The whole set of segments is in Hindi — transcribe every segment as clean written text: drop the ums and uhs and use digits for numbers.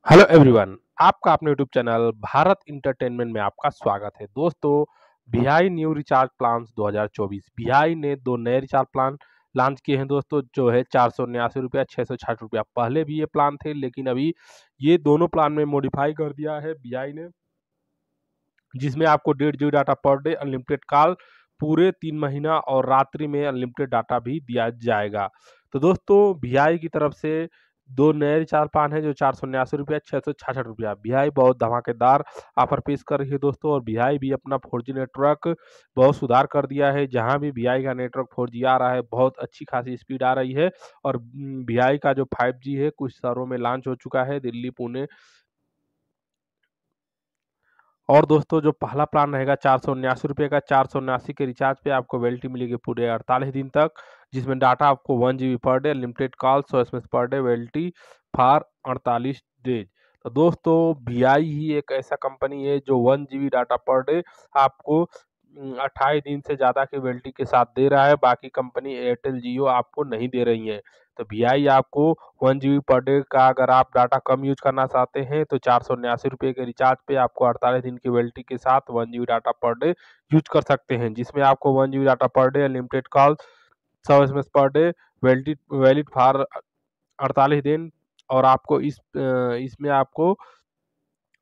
हेलो एवरीवन, आपका अपने यूट्यूब चैनल भारत इंटरटेनमेंट में आपका स्वागत है। दोस्तों, VI new recharge plans 2024 VI ने दो नए रिचार्ज प्लान लॉन्च किए हैं दोस्तों, जो है 479 रुपया, 660 रुपया। पहले भी ये प्लान थे, लेकिन अभी ये दोनों प्लान में मॉडिफाई कर दिया है वीआई ने, जिसमें आपको 1.5 GB data per day, unlimited call पूरे 3 महीना और रात्रि में अनलिमिटेड डाटा भी दिया जाएगा। तो दोस्तों, वीआई की तरफ से दो नए रिचार्ज प्लान है, जो 479 रुपया, 666 रुपया। वीआई बहुत धमाकेदार ऑफर पेश कर रही है दोस्तों, और वीआई भी अपना 4G नेटवर्क बहुत सुधार कर दिया है। जहां भी वीआई का नेटवर्क 4G आ रहा है, बहुत अच्छी खासी स्पीड आ रही है। और वीआई का जो 5G है, कुछ शहरों में लॉन्च हो चुका है, दिल्ली, पुणे। और दोस्तों, जो पहला प्लान रहेगा 479 रुपये का, 479 के रिचार्ज पे आपको वैलिडिटी मिलेगी पूरे 48 दिन तक, जिसमें डाटा आपको 1 GB per day, limited call, 100 SMS per day, validity for 48 days. तो दोस्तों, वीआई ही एक ऐसा कंपनी है जो 1 GB डाटा पर डे आपको 28 दिन से ज़्यादा की वैलिडिटी के साथ दे रहा है। बाकी कंपनी एयरटेल, जियो आपको नहीं दे रही है। तो वीआई आपको 1 GB पर डे का, अगर आप डाटा कम यूज करना चाहते हैं, तो 479 रुपये के रिचार्ज पे आपको 48 दिन की वैलिडिटी के साथ 1 GB data per day use कर सकते हैं, जिसमें आपको 1 GB data per day, unlimited call, 100 SMS per day, valid for 48 दिन। और आपको इसमें आपको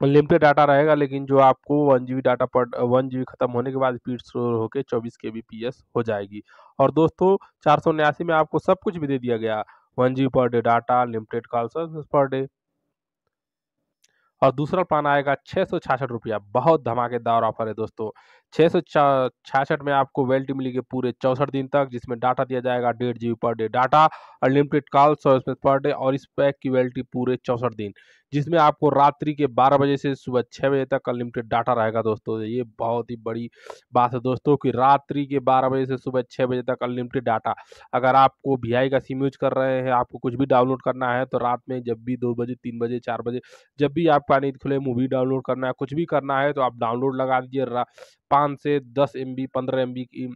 लिमिटेड डाटा रहेगा, लेकिन जो आपको 1 GB डाटा पर 1 GB खत्म होने के बाद स्पीड स्लो होकर 24 kbps हो जाएगी। और दोस्तों, 479 में आपको सब कुछ भी दे दिया गया, 1 GB per day data, limited call, service per day. और दूसरा प्लान आएगा 666 रुपया। बहुत धमाकेदार ऑफर है दोस्तों। 666 में आपको वैलिडिटी मिलेगी पूरे 64 दिन तक, जिसमें डाटा दिया जाएगा 1.5 GB per day data, unlimited call, 100 SMS per day. और इस पैक की वैलिडिटी पूरे 64 दिन, जिसमें आपको रात्रि के 12 बजे से सुबह 6 बजे तक अनलिमिटेड डाटा रहेगा दोस्तों। ये बहुत ही बड़ी बात है दोस्तों, कि रात्रि के 12 बजे से सुबह 6 बजे तक अनलिमिटेड डाटा। अगर आपको वीआई का सिम यूज कर रहे हैं, आपको कुछ भी डाउनलोड करना है, तो रात में जब भी 2 बजे, 3 बजे, 4 बजे, जब भी आपका नींद खुले, मूवी डाउनलोड करना है, कुछ भी करना है, तो आप डाउनलोड लगा दीजिए। 5 से 10 MB, 15 MB की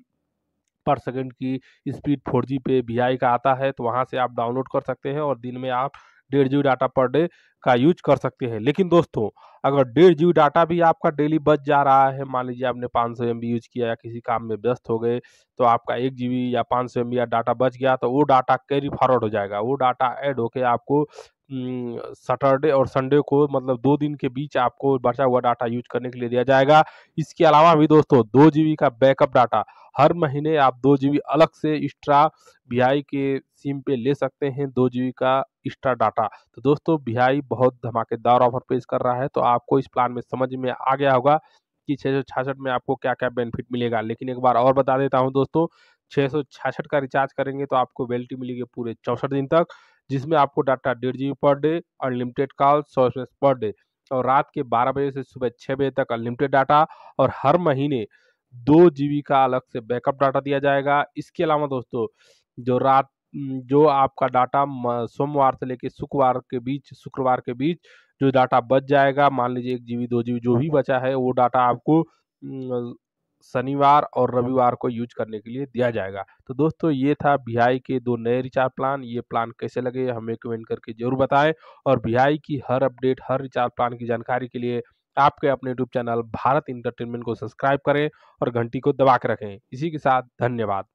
पर सेकंड की स्पीड 4G पे वीआई का आता है, तो वहां से आप डाउनलोड कर सकते हैं, और दिन में आप 1.5 GB डाटा पर डे का यूज कर सकते हैं। लेकिन दोस्तों, अगर 1.5 GB डाटा भी आपका डेली बच जा रहा है, मान लीजिए आपने 500 MB यूज किया या किसी काम में व्यस्त हो गए, तो आपका 1 GB या 500 MB या डाटा बच गया, तो वो डाटा कैरी फॉरवर्ड हो जाएगा। वो डाटा ऐड होके आपको सैटरडे और संडे को, मतलब 2 दिन के बीच, आपको बचा हुआ डाटा यूज करने के लिए दिया जाएगा। इसके अलावा भी दोस्तों, 2 GB का बैकअप डाटा हर महीने आप 2 GB अलग से एक्स्ट्रा वीआई के सिम पे ले सकते हैं, 2 GB का एक्स्ट्रा डाटा। तो दोस्तों, वीआई बहुत धमाकेदार ऑफर पेश कर रहा है, तो आपको इस प्लान में समझ में आ गया होगा कि 666 में आपको क्या क्या बेनिफिट मिलेगा। लेकिन एक बार और बता देता हूं दोस्तों, 666 का रिचार्ज करेंगे तो आपको वैलिडिटी मिलेगी पूरे 64 दिन तक, जिसमें आपको data 1.5 GB per day, unlimited call, 100 SMS per day, और रात के 12 बजे से सुबह 6 बजे तक अनलिमिटेड डाटा। और हर महीने 2 GB का अलग से बैकअप डाटा दिया जाएगा। इसके अलावा दोस्तों, जो आपका डाटा सोमवार से लेकर शुक्रवार के बीच जो डाटा बच जाएगा, मान लीजिए 1 GB, 2 GB जो भी बचा है, वो डाटा आपको शनिवार और रविवार को यूज करने के लिए दिया जाएगा। तो दोस्तों, ये था वीआई के दो नए रिचार्ज प्लान। ये प्लान कैसे लगे हमें कमेंट करके जरूर बताएं। और वीआई की हर अपडेट, हर रिचार्ज प्लान की जानकारी के लिए आपके अपने यूट्यूब चैनल भारत इंटरटेनमेंट को सब्सक्राइब करें और घंटी को दबा के रखें। इसी के साथ धन्यवाद।